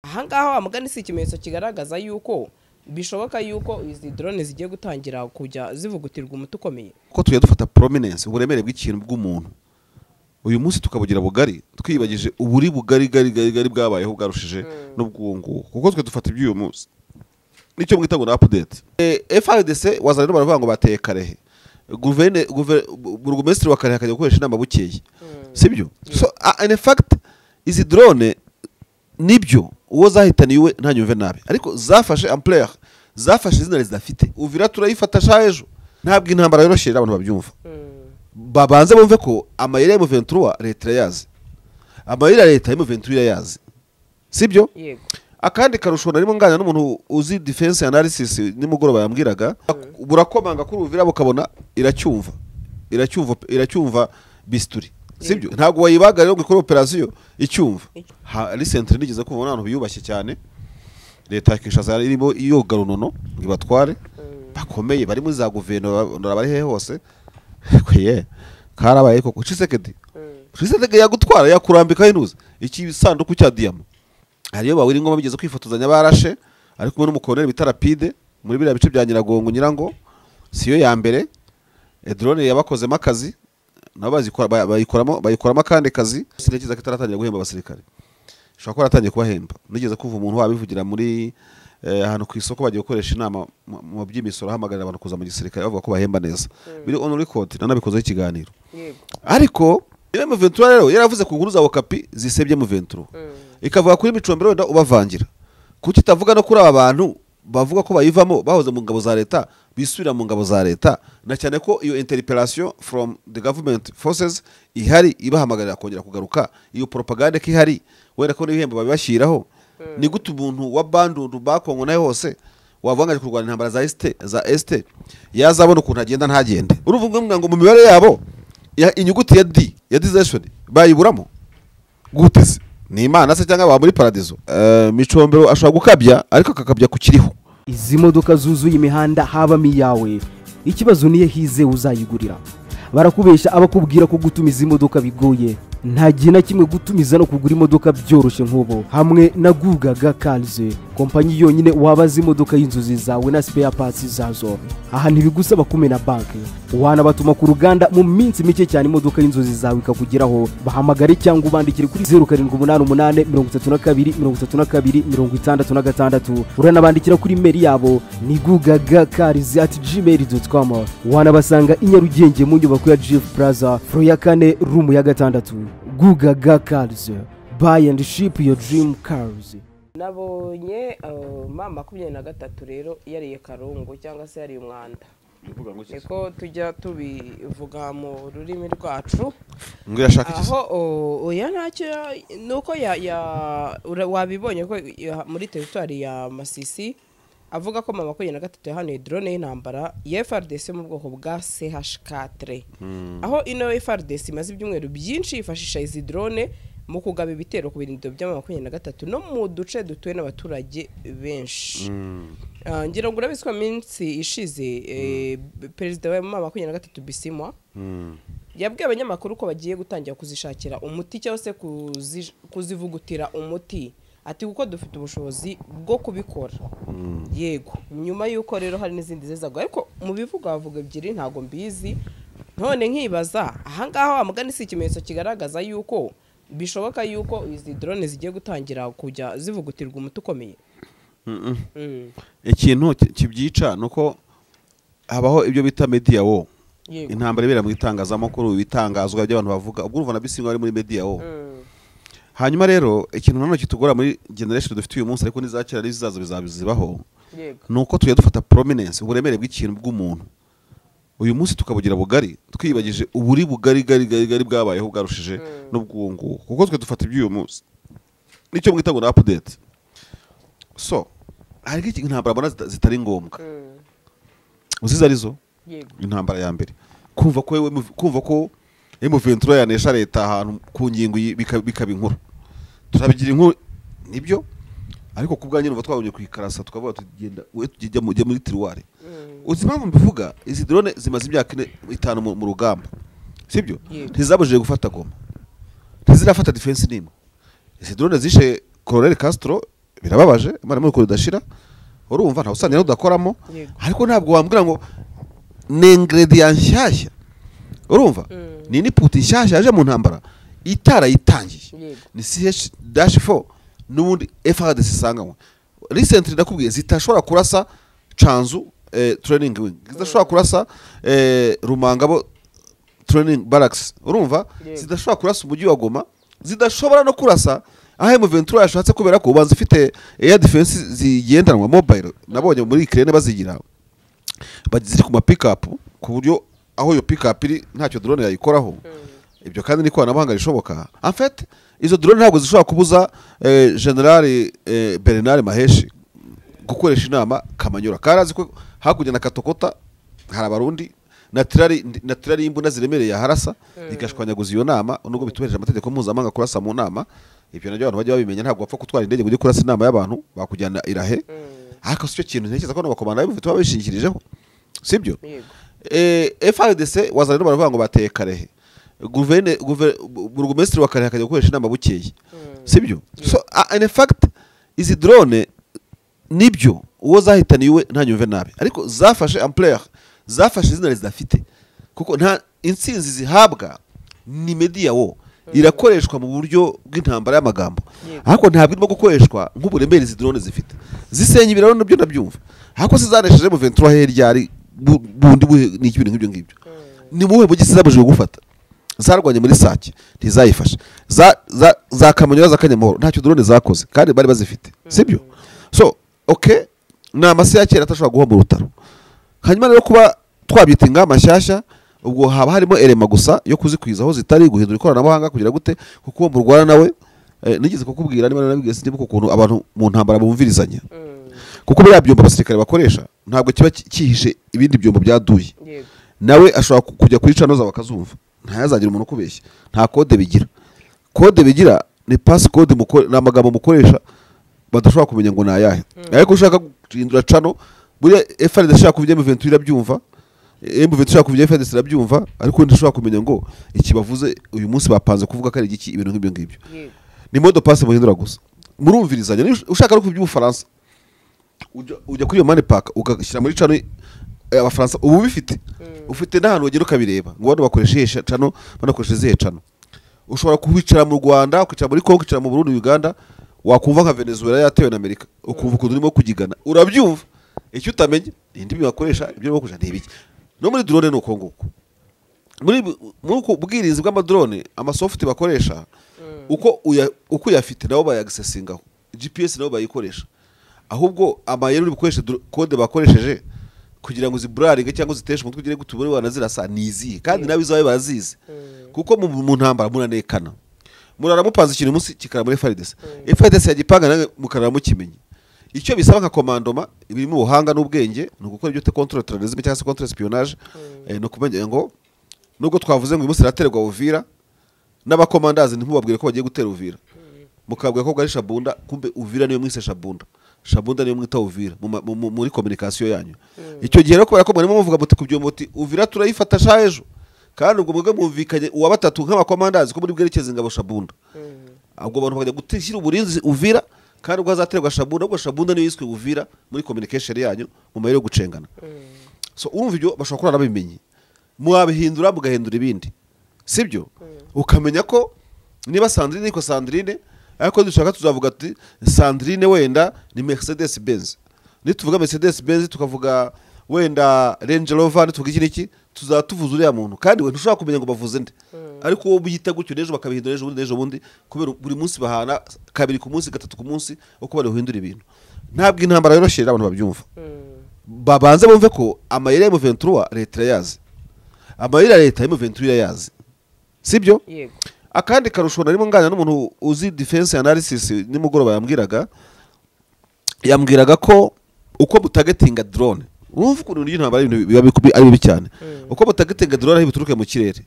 ahangaha amugani si ikimenyetso kigaragaza yuko bishoboka yuko izi drone zigiye gutangira kujya zivugutirwa umuti ukomeye ko tugiye dufata prominence uburemere bw'ikintu bw'umuntu uyu munsi tukabugira bugari twibagije uburi bugari gari bwabayeho bwarushije n'ubwungu kuko twe dufata iby'uyu munsi nicyo mwita ngo update FRDC wazana baravuga ngo bateye Karehe burugumesitiri wa Karehe akajya gukoresha inama bukeye sibyo so in fact izi drone nibyo uwo zahitaniwe ntanyumve nabi ariko zafashe ampleur zafashe izina zidafite uvira turayifata sha ejo ntabwo intambara yoroshye abantu babyumva babanze bumve ko amayira ya M23 leta yazi amayira leta ya M23 yazi sibyo yego akandi karusho narimo nganya n'umuntu uzi defense analysis nimugoroba yambwiraga burakomanga kuri uvira bukabona iracyumva bisturi sibyo ntago wayibaga rero gukora operation icyumva ari centre nigeze kubona abantu biyubashye cyane leta yakishaza irimo iyo garunono ngibatware bakomeye bari muri za guverinoma bari he hose kweye karabaye koko Tshisekedi yagutwara yakurambika inuze iki sanduku cya diamond ariyo bawiri ngoma bigeze kwifotozanya barashe ari kumwe n'umukoloneli bita Rapide muri biriya bice bya Nyiragongo nyirango siyo ya mbere drone yabakozemo akazi nabo bayikoramo kandi kazi sinekiza kitaratangira guhemba abasirikare shaka ko aratangiye kubahemba nigeze kuva umuntu wabivugira muri ahantu ku isoko bagiye gukoresha inama mu by'imisoro hamagarira abantu kuza mu gisirikare bavuga ko bahemba neza biri on record nanabikoze ikiganiro ariko M23 rero yaravuze ku nkuru za Okapi zisebye M23 ikavuga kuri Micombero wenda ubavangira kuki tavuga no kuri aba bantu bavuga ko bayivamo bahoze mu ngabo za leta bisubira mu ngabo za leta na cyane ko iyo interpellation from the government forces ihari ibahamagarira kongera kugaruka iyo propaganda kihari wera ko n'ibihembo babibashiraho ni gute umuntu wa bandundu bakongo nayo hose wavangaje kurwana intambara za este yazabona ukuntu agenda ntagende uruvuga ngo mu mibare yabo inyuguti ya D ya desertion bayiburamo guteze ni imana se cyangwa ba muri paradizo Micombero ashobora gukabya ariko akakabya kukiriho izi modoka zuzuye imihanda haba miyawe ikibazo niye hize uzayigurira barakubesha abakubwira ko gutumiza imodoka bigoye nta gihe na kimwe gutumiza no kugura imodoka byoroshye nk'ubo hamwe na Gugaga Cars kompanyi yonyine wabaza imodoka y'inzozi zawe na spare parts zazo aha ntibigusaba kumena banki wanabatuma ku ruganda mu minsi mike cyane imodoka y'inzozi zawe ikakugeraho bahamagare cyangwa ubandikire kuri 0788323266 uranabandikira kuri mail yabo ni gugagacars@gmail.com wanabasanga inyarugenge mu nyubako ya GF Plaza floor ya 4 room ya 6 Gugaga Cars buy and ship your dream cars. Nabonye mama 23 rero yariye karungu cyangwa se yari umwanda eko tujya tubivuga mu rurimi rwacu ngira shaka iki aho oya ntacyo nuko wabibonye ko muri territoire ya Masisi avuga ko mama 23 yahanuye drone y'intambara ya FRDC mu bwoko bwa CH4 aho ino FRDC imaze ibyumweru byinshi yifashisha izi drone mu kugaba ibitero ku birindiro by'ama 23 no mu duce dutuye n'abaturage benshi ngira ngo urabiswa minsi ishize perezida wa mama 23 Bisimwa yabwiye abanyamakuru ko bagiye gutangira kuzishakira umuti cyangwa se kuzivugutira umuti ati kuko dufite ubushobozi bwo kubikora yego nyuma yuko rero hari n'izindi zezago ariko mu bivuga bavuga ebyiri ntago mbizi none nkibaza ahangaha amugani si ikimenyetso kigaragaza yuko bishoboka yuko izi drone zigiye gutangira kujya zivugutirwa umuti ukomeye ikintu kibyica nuko habaho ibyo bita media wo intambara ibera mu itangazamakuru bitangazwa by'abantu bavuga ubwo urumva na Bisimwa ari muri media wo hanyuma rero ikintu nanone kitugora muri generation dufite uyu munsi ariko nizakira n'izizazo bizabizibaho nuko tugiye dufata prominence uburemere bw'ikintu bw'umuntu uyu munsi tukabugira bugari twibagije uburi bugari gari bwabayeho bwarushije n'ubwungu kuko twe dufata iby'uyu munsi nicyo mwita ngo update so hari iki intambara bona zitari ngombwa uziza arizo intambara ya mbere kumva ko M23 yanesha leta ahantu ku ngingo bikaba inkuru turabigira inkuru nibyo ariko kubwanye numva twabonye kwikarasa tukavuga tugenda tujya muri tiruware uzimama mbivuga izi drone zimaze imyaka 5 mu rugamba sibyo ntizabujije gufata Goma ntizirafata defense nimo izi drone zishe Colonel Castro birababaje imana muri kudashira urumva nta usanya n'udakoramo ariko ntabwo wambwira ngo ni ingredient nshyashya urumva ni input nshyashya yaje mu ntambara itarayitangiye ni CH-4 n'ubundi FARDC sanganywe recently nakubwiye zitashobora kurasa Canzu training wing zidashobora kurasa Rumangabo training barracks urumva zidashobora kurasa umujyi wa Goma zidashobora no kurasa aho M23 yashatse kubera ko ubanza ufite air defense zigendanwa mobile nabonye muri Ukraine bazigira bagiziri ku ma pick up ku buryo aho yo pick up iri ntacyo drone yayikoraho ibyo kandi ni koranabuhanga rishoboka en fait izo drone ntabwo zishobora kubuza General Bernard Maheshi gukoresha inama Kamanyura karazi ko hakujya na Katokota hari abarundi naturali imbunda ziremereye harasa igashwanyaguza iyo nama nubwo bitubereje amategeko mpuzamahanga kurasa mu nama ibyo nabyo abantu bajya babimenya ntabwo bapfa gutwara indege ngo kurasa inama y'abantu bakujyana irahe ariko cyo kintu ntekereza ko n'abakomanda b'ibifite babishingikirijeho sibyo FARDC wazana baravuga ngo bateye Karehe burugumesitiri wa Karehe akajya gukoresha inama bukeye sibyo so in fact izi drone nibyo uwo zahitaniwe ntanyumve nabi ariko zafashe ampleur zafashe izina zidafite kuko nta insinzi zihabwa ni media wo irakoreshwa mu buryo bw'intambara y'amagambo ariko ntabwo irimo gukoreshwa nk'uburemere izi drone zifite zisenya ibiraro nabyo nabyumva ariko zizanesheje mu 23 heryari bundi ni ibintu nk'ibyo ngibyo ni muhe bugisi zabujwe gufata zarwanye muri Sake ntizayifashe za Kamanyura za Kanyamahoro ntacyo drone zakoze kandi bari bazifite sibyo so okay na amase ya kera atashobora guha mu rutaro hanyuma rero kuba twabyita ingamba mashyashya ubwo haba harimo elema gusa yo kuzikwizaho zitari guhindura ikoranabuhanga kugira gute kuko uwo murwana nawe nigeze kukubwira niba nabibwiye sinzi ukuntu abantu mu ntambara bumvirizanya kuko bya byombo abasirikare bakoresha ntabwo kiba kihishe ibindi byombo byaduye nawe ashobora kujya kuri channel zawe akazumva ntayazagira umuntu kubeshya nta code bigira ni pass code n'amagambo mukoresha badashobora kumenya ngo nayahe ariko ushaka guhindura channel buri FARDC ashaka kuvya M23 irabyumva M23 ashaka kuvya FARDC irabyumva ariko ndashobora kumenya ngo iki bavuze uyu munsi bapanze kuvuga ko ari iki ibintu nk'ibyo ngibyo ni mode pass muhindura gusa murumvirizanya ushaka no kuby'u Faransa ujya kuri iyo money pack ugashyira muri channel abafaransa ubu bifite ufite n'ahantu wagera ukabireba ngo bano bakoresha channel banakoresha zihe channel ushobora kuhicara mu Rwanda ukicara muri Congo ukicara mu Burundi Uganda wakumva nka Venezuela yatewe na Amerika ukumva ukuntu urimo kugigana urabyumva icyo utamenye indimi bakoresha ibyo bakoresha ntibiki no muri drone no konguko muri bwirizi bw'amadrone amasoft bakoresha uko yafite nabo bayagisesingaho GPS nabo bayikoresha ahubwo amayero uri bukoresha code bakoresheje kugira ngo zibraringe cyangwa ziteshe umutwe ugire gutubone wanazirasa nizi kandi nabizo babe barazize kuko mu ntambara munanekana muraramupanze ikintu munsi kikara muri FARDC yagipanga nange mukarara mukimenye icyo bisaba nka commandoma ibirimo ubuhanga n'ubwenge no gukora ibyo te control terrorisme cyangwa control espionage no kumenya ngo nubwo twavuze ngo umunsi raterwa Uvira n'abakomandazi ntibabwire ko bagiye gutera Uvira mukabwira ko bwari Shabunda kumbe Uvira niyo mwise Shabunda niyo mwita Uvira muri communication yanyu icyo gihe rero kubera ko murimo muvuga muti kubyo muti Uvira turayifata sha ejo kandi ubwo mwebwe mumvikanye uwa batatu nk'abakomandazi ko muri bwerekeze ngabo Shabunda ahubwo abantu bakajya gutishyira uburinzi Uvira kandi ubwo azaterwa Shabunda ubwo Shabunda niyo yiswe Uvira muri communication yanyu mu mayero gucengana so urumva ibyo bashobora kurana babimenye mwabihindura mugahindura ibindi sibyo ukamenya ko niba Sandrine iko Sandrine ariko dushaka tuzavuga ati Sandrine wenda ni Mercedes Benz nituvuga Mercedes Benz tukavuga wenda Range Rover nituvuga iki niki tuzatuvuza uriya muntu kandi we ntushaka kumenya ngo bavuze nde ariko wo bihita gutyo nejo bakabihindura ejo bundi kubera buri munsi bahana kabiri ku munsi gatatu ku munsi uko bari uhindura ibintu ntabwo intambara yoroshye abantu babyumva babanze bumve ko amayira ya M23 leta yazi amayira leta ya M23 yazi sibyo yego akandi karusho narimo nganya n'umuntu uzi defense analysis nimugoroba yambwiraga ko uko butagetinga drone urumva ukuntu n'intambara biba ari bibi cyane uko butagetinga drone bituruke mu kirere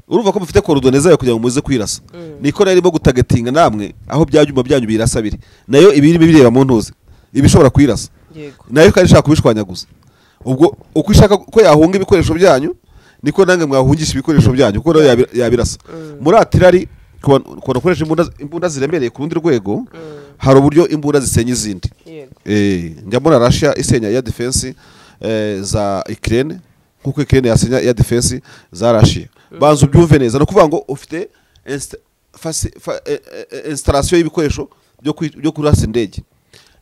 urumva ko mufite coordonnées zayo kugira ngo muze kwirasa niko narimo gutagetinga namwe aho byajyuma byanyu birasa biri nayo ibiri bireba mu ntuze ibishobora kwirasa yego nayo kandi ishaka kubishwanyaguza ubwo uko ishaka ko yahunga ibikoresho byanyu niko nange mwahungisha ibikoresho byanyu kuko yabirasa muri atirari kubona ukoresha imbunda ziremereye ku rundi rwego hari uburyo imbunda zisenya izindi. Njya mbona Russia isenya ya defense za Ukraine nkuko Ukraine yasenya ya defense za Russia. Banza ubyumve neza no kuvuga ngo ufite installation y'ibikoresho byo kurasa indege.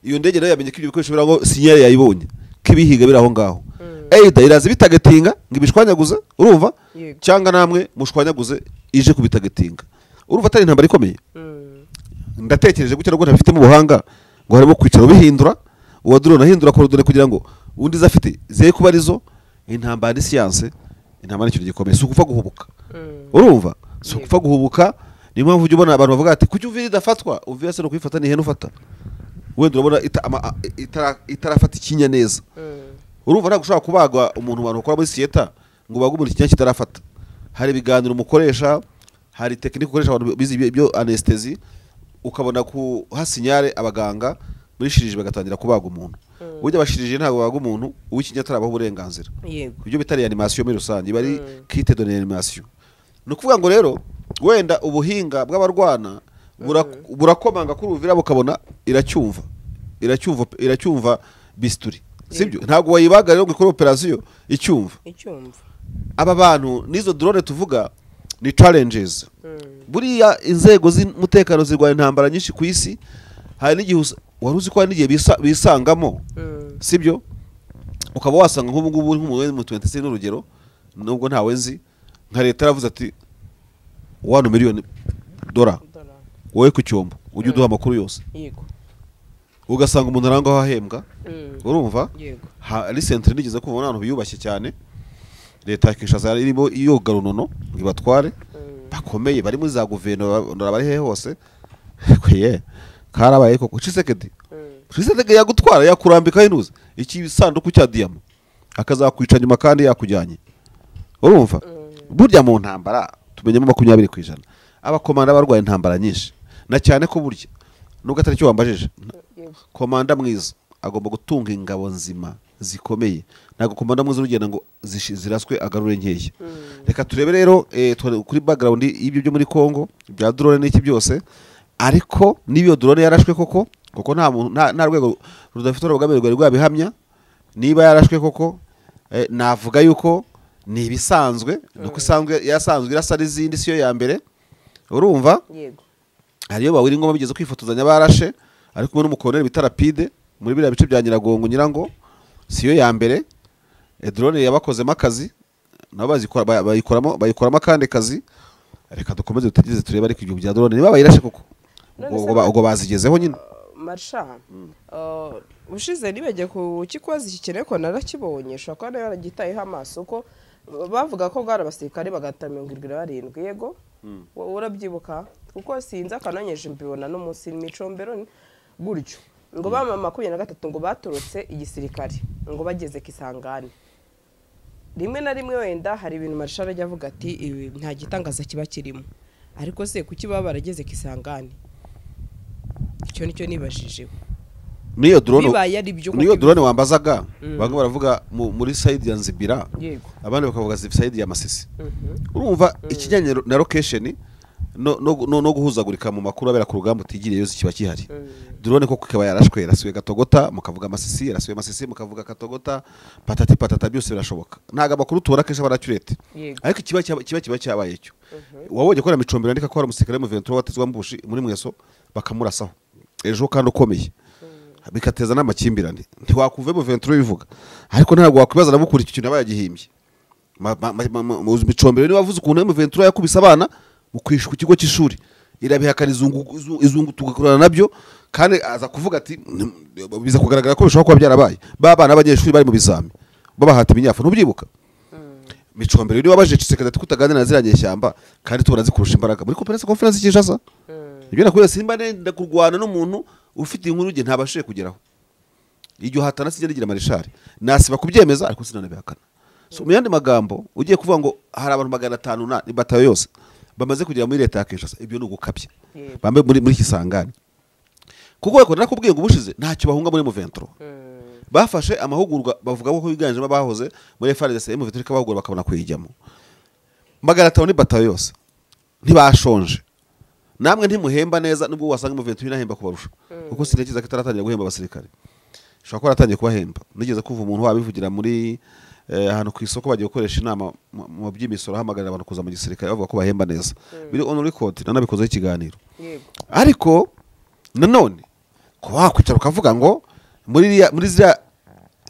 Iyo ndege nayo yamenye ko ibyo bikoresho biraho sinyale yayibonye kibihiga biraho ngaho. Eida irazi bitagetinga ngibishwanyaguze urumva cyangwa namwe mushwanyaguze ije kubitagetinga. Urumva atari intambara ikomeye. Ndatekereje gutya rwo ntafite mu buhanga ngo harimo kwicara bihindura uwa drone ahindura korodone kugira ngo undi zafite zeye kuba arizo. Intambara ni science, intambara n'icyo gikomeye sukufa guhubuka. Urumva sukufa guhubuka ni mpamvu ujye ubona abantu bavuga ati kuki uvira idafatwa uvira se no kwifata ni hene ufata wenda urabona itarafata ikinya neza. Urumva nta gushaka kubagwa umuntu abantu bakora muri sieta ngo bagwe muri kinya kitarafata. Hari biganiro umukoresha, hari tekinike ukoresha abantu bizi byo anesthesia ukabona ku hasinyare abaganga muri shirije bagatangira kubaga umuntu. Ujya bashirije ntago baga umuntu uw'ikinya tarabaho uburenganzira. Ibyo bitari animation muri rusange bari kit de animation. No kuvuga ngo rero wenda ubuhinga bw'abarwana burakomanga kuri uvira bukabona iracyumva bisturi. Sibyo ntago wayibaga rero gukora operation icyumva. Aba bantu nizo drone tuvuga ni challenges. Buriya inzego z'umutekano zirwaye intambara nyinshi ku isi hari n'igihe waruzi ko hari n'igihe bisangamo. Sibyo ukaba wasanga nk'ubu ngubu nk'umuntu mu 26 n'urugero nubwo ntawe nzi nka leta yaravuze ati $1 million wowe ku cyombo ujye uduha amakuru yose. Ugasanga umuntu arangaho ahembwa. Urumva ari centre nigeze kumva abantu biyubashye cyane. Leta yakishaza irimo iyo garunono ngibatware bakomeye bari muri za guverinoma bari he hose. Kwiye karabaye koko Tshisekedi yagutwara yakurambika inuze iki bisanduku cya diamond akazakwica nyuma kandi yakujyanye. Urumva burya mu ntambara tumenyemo 20% abakomanda barwaye intambara nyinshi na cyane ko burya nubwo atari cyo wambajije komanda mwiza agomba gutunga ingabo nzima zikomeye. Nago komanda mwiza urugenda ngo ziraswe agarure nkeye. Reka turebe rero kuri background y'ibyo byo muri Kongo bya drone n'iki byose ariko nibiyo drone yarashwe koko nta rwego rudafite urugamiro rwabihamya niba yarashwe koko navuga yuko ni bisanzwe nuko yasanzwe irasa n'izindi siyo ya mbere. Urumva hariyo bawiri ngoma bigeze kwifotozanya barashe ariko kumwe n'umukoloneli bita Rapide muri biriya bice bya Nyiragongo nyirango siyo ya mbere. Drone yabakozemo akazi nabo bayikoramo kandi kazi. Reka dukomeze dutegereze turebe ariko ibyo bya drone niba bayirashe koko ubwo bazigezeho nyine. Marsha ushize nibajye ku kikozi kikeneye ko narakibonye shaka ko yaragitayeho amaso ko bavuga ko bwara abasirikare bagata 77 yego urabyibuka kuko sinzi akanonyeje mbibona no munsi micombero gutyo ngo bama 23 ngo batorotse igisirikare ngo bageze Kisangani. Rimwe na rimwe wenda hari ibintu Marshal ajya avuga ati nta gitangaza kiba kirimo ariko se kuki baba barageze Kisangani icyo nicyo nibashije. Niyo drone wambazaga bamwe baravuga muri side ya Nzibira abandi bakavuga side ya Masisi. Urumva ikijyanye na location no guhuzagurika mu makuru abera ku rugamba utigiriye yose kiba kihari. Drone koko kaba yarashwe yaraswe Gatogota mukavuga Masisi yaraswe Masisi mukavuga Katogota patata byose birashoboka. Ntaga amakuru tubora kesha baracyurete ariko kiba cyabaye cyo. Wabonye ko na Micombero ndika ko hari umusirikare mu 23 watezwa mbushi muri Mweso bakamurasaho ejo kandi ukomeye bikateza n'amakimbirane. Ntiwakuve mu 23 bivuga ariko ntabwo wakwibaza nabukura iki kintu abayagihimbye. Mu Micombero ni wavuze ukuntu mu 23 yakubise abana mukwisha ku kigo cy'ishuri irabihakana izungu tugakorana nabyo kandi aza kuvuga ati biza kugaragara ko bishobora kuba byarabaye baba n'abanyeshuri bari mu bizami babahata ibinyafu ntubyibuka. Micombero ni wabaje Tshisekedi ati kutaganira naziranye ishyamba kandi tubona zikurusha imbaraga muri conference Kinshasa. Ibyo nakubwiye simba nenda kurwana n'umuntu ufite inkuru nge ntabashije kugeraho iryo hatana sije rigira Marshal nasiba kubyemeza ariko sinanabihakana. So mu yandi magambo ugiye kuvuga ngo hari abantu 500 na batayo yose bamaze kugera muri leta ya Kinshasa ibyo n'ugukabye bambe muri Kisangani kuko weko nakubwiye ngo ubushize ntacyo bahunga muri mu 23 bafashe amahugurwa bavuga ko biganjemo abahoze muri FARDC mu 23 bahugura bakabona kuyijyamo 500 ni batayo yose ntibashonje namwe ntimuhemba neza nubwo wasanga M23 inahemba kubarusha kuko sintekereza ko itaratangira guhemba abasirikare shobora kuba yaratangiye kubahemba nigeze kuva umuntu wabivugira muri ahantu ku isoko bagiye gukoresha inama mu by'imisoro hamagarira abantu kuza mu gisirikare bavuga ko bahemba neza biri on record nanabikozeho ikiganiro ariko nanone ko wakwicara ukavuga ngo muri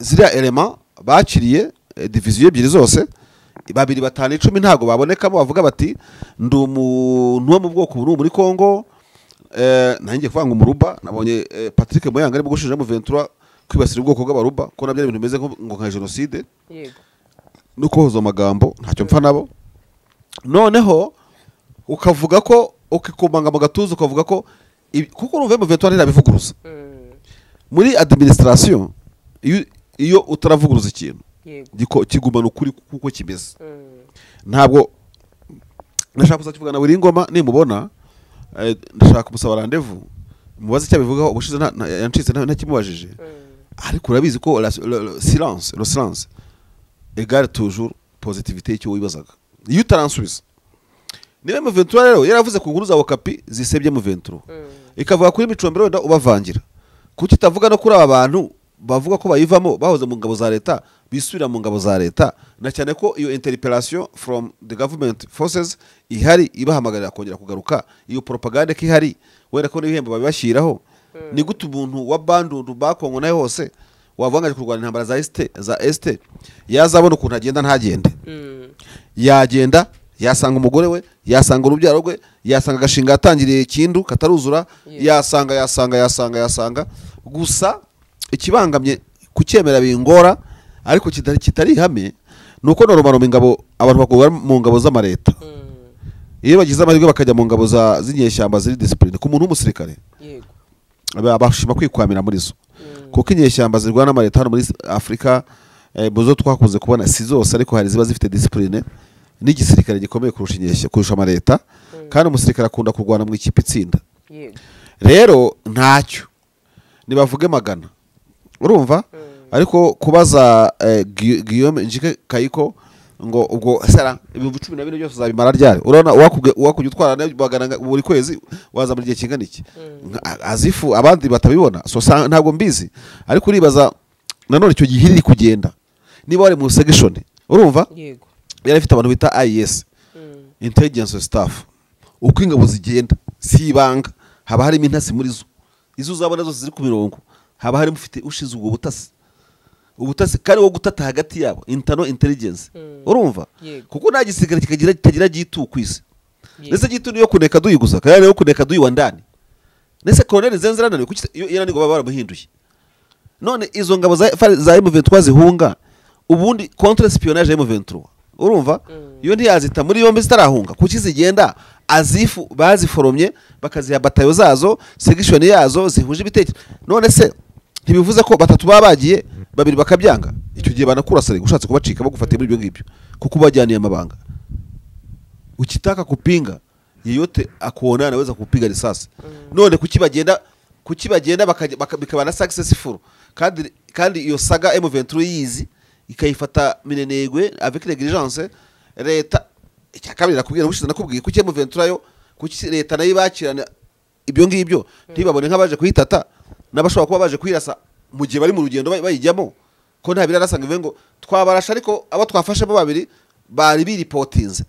ziriya element bakiriye division ebyiri zose 2, 5, 10 ntago babonekamo bavuga bati ndi umuntu wo mu bwoko buri muri Kongo nanjye kuvuga ngo umuruba nabonye Patrick Moyanga ari gushinja mu 23 kwibasira ubwoko bw'abaruba ko nabyo ibintu bimeze ngo nka genocide yego nuko hozo amagambo ntacyo mpfa nabo noneho ukavuga ko ukikumanga mu gatuza ukavuga ko kuko urumva mu 23 nirabivuguruza muri administration iyo utaravuguruza ikintu kigumana ukuri kuko kimeze ntabwo nashaka kuzakivuga na buri ngoma nimubona ndashaka kumusaba rendezvous mubaze icyo bivugaho ubushize yancitse ntakimubajije ariko urabizi ko le silence égale toujours positivité icyo wibazaga iyo utaransubiza niba mu 23 rero yaravuze ku nkuru za Okapi zisebye mu 23 ikavuga kuri Micombero wenda ubavangira kuki itavuga no kuri aba bantu bavuga ko bayivamo bahoze mu ngabo za leta bisubira mu ngabo za leta na cyane ko iyo interpellation from the government forces ihari ibahamagarira kongera kugaruka iyo propaganda ko ihari wenda ko n'ibihembo babibashiraho ni gute umuntu wa bandundu bakongo nayo hose wavangaje kurwana intambara za este yazabona ukuntu agenda ntagende yagenda yasanga umugore we yasanga urubyaro rwe yasanga agashinga atangiriye ikindu kataruzura yasanga gusa ikibangamye kucyemera bingora ariko kitari ihame nuko noromaro ingabo abantu bakugwa mu ngabo z'amareta iyo bagize amahirwe bakajya mu ngabo z'inyeshyamba ziri discipline ku muntu w'umusirikare yego abashima kwikwamira muri zo kuko inyeshyamba zirwana n'amareta hano muri Afrika bozo twakunze kubona si zose ariko hari ziba zifite discipline n'igisirikare gikomeye kurusha amareta kandi umusirikare akunda kurwana mu ikipe itsinda rero ntacyo nibavuge magana urumva ariko kubaza Guillaume Njike Kayiko ngo ubwo sara 1012 byose uzabimara ryari urabona wakujya utwara bagana buri kwezi waza muri gihe kingana iki azifu abandi batabibona so ntabwo mbizi ariko uribaza nanone icyo gihiriri kugenda niba wari mu section urumva yego yari afite abantu bita IS intelligence staff uko ingabo zigenda sibanga haba harimo intasi muri zo izo uzabona zose ziri ku mirongo haba harimo ufite ushize ubwo ubutasi kari wo gutata hagati yabo internal intelligence urumva kuko nta gisigara kitagira gitu kwisi nese gitu niyo kuneka duyi gusa kandi niyo kuneka duyi wa ndani nese colonel zenzerana ni kuki irani ngo baramuhinduye none izo ngabo za M23 zihunga ubundi contre espionnage ya M23 urumva iyo ntiyazita muri yombi zitarahunga kuki zigenda azifu baziforomye bakaziha batayo zazo section yazo zihuje ibitekerezo none se ntibivuze ko batatu babagiye babiri bakabyanga icyo gihe banakurasare gushatse kubacika bagufatiye muri ibyo ngibyo kuko bajyaniye amabanga ukitaka kupinga yeyote akuona anaweza kupiga risasi none kuki bagenda bikaba na successful kandi iyo saga M23 yizi ikayifata minenegwe avec negligence leta icyakabira kubwira bushize nakubwiye kuki M23 yo kuki leta nayo bakirana ibyo ngibyo ntibabone nk'abaje kuhitata n'abashobora kuba baje kwirasa mu gihe bari mu rugendo bayijyamo ko nta birarasanga ivengo twabarasha ariko abo twafashe bo babiri bari biripotinze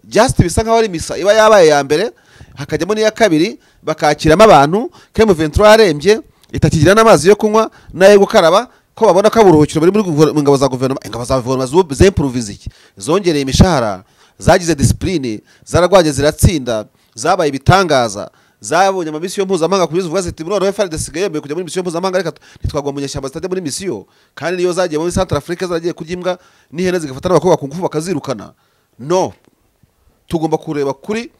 just bisa nkaho ari misa iba yabaye ya mbere hakajyamo n'iya kabiri bakakiramo abantu M23 arembye itakigira n'amazi yo kunywa nayo gukaraba ko babona ko aburuhukiro bari muri ngabo za guverinoma z'improvise iki zongereye imishahara zagize discipline zaragwaje ziratsinda zabaye ibitangaza zabonye amamisiyo mpuzamahanga kugeza uvuga ziti none FARDC yemeye kujya muri misiyo mpuzamahanga reka twagwa mu nyeshyamba zitajya muri misiyo kandi niyo zagiye muri Central Africa zaragiye kugimbwa n'ihene zigafatana abakobwa ku ngufu bakazirukana no tugomba kureba kuri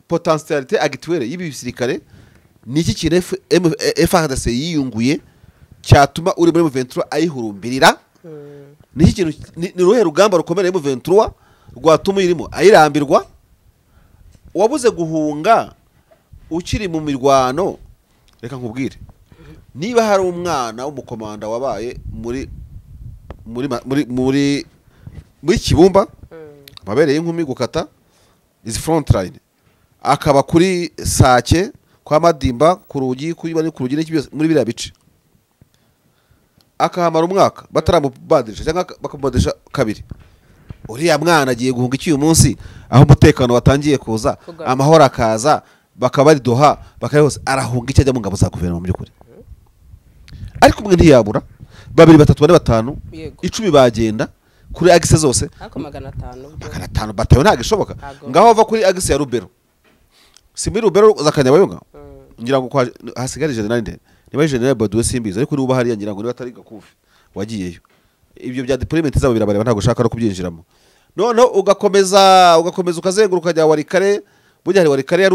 potentialité actuelle y'ibi bisirikare niki kintu FARDC yiyunguye cyatuma uri muri M23 ayihurumbirira niki kintu ni ruhe rugamba rukomeye M23 rwatuma irimo ayirambirwa wabuze guhunga ukiri mu mirwano reka nkubwire niba hari umwana w'umukomanda wabaye muri Kibumba babereye inkumi gukata izi front line akaba kuri Sake kwa Madimba ku rugi n'iki byose muri biriya bice akahamara umwaka bataramubadirisha cyangwa bakamubadirisha kabiri, uriya mwana agiye guhunga iki uyu munsi aho umutekano watangiye kuza amahoro akaza bakaba ari Doha bakaba hose arahunga iki ajya mu ngabo za guverinoma mu by'ukuri. Ariko umwe ntiyabura 2 3 4 5 10 bagenda kuri agise zose ariko 500 batayo ntago ishoboka. Ngaho bava kuri agise ya Rubero, si muri Rubero zakanyabayonga ngira ngo hasigara general nde niba general Badwe simbiza, ariko uba hari ngira ngo niba atari Gakufi wagiyeyo. Ibyo bya deployment zabo birabareba ntago ushaka no kubyinjiramo. None ugakomeza ukazenguruka jya Warikare, burya hari Warikare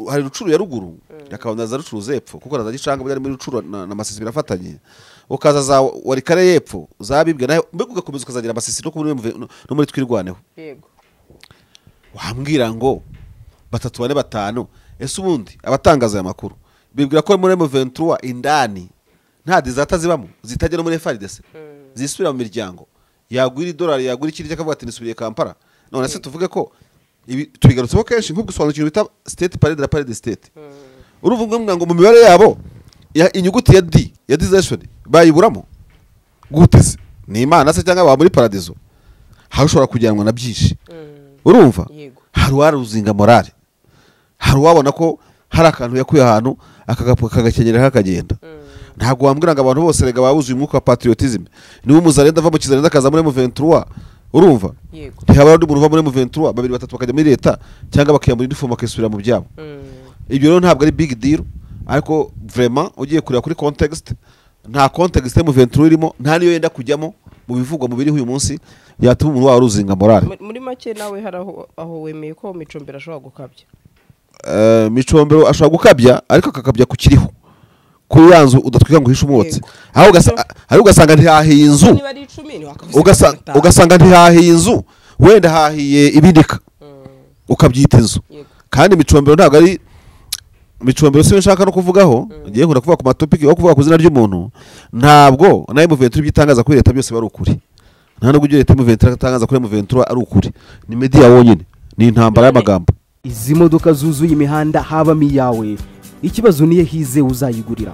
hari Rucuru ya ruguru yakabona za Rucuru zepfo kuko naza gicanga bari muri Rucuru na Masisi birafatanye, ukaza za Warikare yepfo zabibwe nayo mbega ugakomeza ukazagira Masisi no muri twirwaneho. Yego wambwira ngo 3 4 5 ese ubundi abatangaza aya makuru bibwira ko muri M23 indani nta dizata zibamo zitajya no muri FARDC zisubira mu miryango yagwira $, yagwira ikirya kavuga ati nisubiye Kampala. None se tuvuge ko ibi tubigarutseho kenshi nk'ubwo sobanukiro bita state parade de la parade de state. Uruvuga ngo mu mibare yabo inyuguti ya D ya disation bayiburamo guteze ni Imana se cyangwa ba muri paradizo hashobora kujyanwa na byinshi. Urumva hari waruzinga morale, hari wabona ko hari akantu yakuye ahantu akagakenyera akagenda. Ntago wambwira ngo abantu bose rega babuzuye umwuka wa patriotism niwe umuzarenda ava mu kizarenda akaza muri M23. Urumva ntihaba undi muntu uva muri M23 2 3 bakajya muri leta cyangwa bakiyambura uniform akisubira mu byabo. Ibyo rero ntabwo ari big deal, ariko vraiment ugiye kureba kuri context nta context M23 irimo nta niyo yenda kujyamo mu bivugwa mu biri uyu munsi yatuma umuntu waruzinga morale. Muri make nawe hari aho wemeye ko Micombero ashobora gukabya. Micombero ashobora gukabya ariko akakabya ku kiriho kuri yanzu udatwika ngo hishe umwotsi, aho ugasanga ntihahiye inzu, ugasanga ntihahiye inzu wenda hahiye ibindika ukabyita inzu. Kandi Micombero ntabwo ari Micombero se nshaka no kuvugaho ngiye nkunda kuvuga ku matopiki yo kuvuga ku zina ry'umuntu, ntabwo nayo M23 byitangaza kuri leta byose bari ukuri, nta nubwo leta M23 itangaza kuri M23 ari ukuri, ni media wonyine, ni intambara y'amagambo. Izi modoka zuzuye imihanda habamo iyawe, ikibazo niye hize uzayigurira.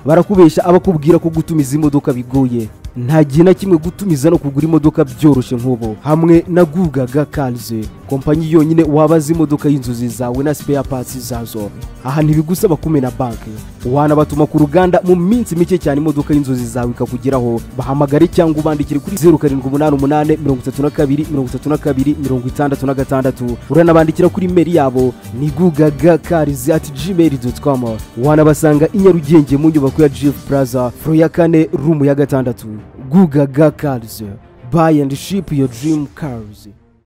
Barakubesha abakubwira ko gutumiza imodoka bigoye, nta gihe na kimwe gutumiza no kugura imodoka byoroshye nk'ubo. Hamwe na Gugaga Cars, kompanyi yonyine wabaza imodoka y'inzozi zawe na spare parts zazo. Aha ntibigusaba kumena banki, wanabatuma ku ruganda mu minsi mike cyane imodoka y'inzozi zawe ikakugeraho. Bahamagare cyangwa ubandikire kuri 0788 uranabandikira kuri mail yabo ni gugagacars@gmail.com. wanabasanga i Nyarugenge mu nyubako ya Jeff Plaza floor ya 4 room ya 6. Gugaga Cars, buy and ship your dream cars.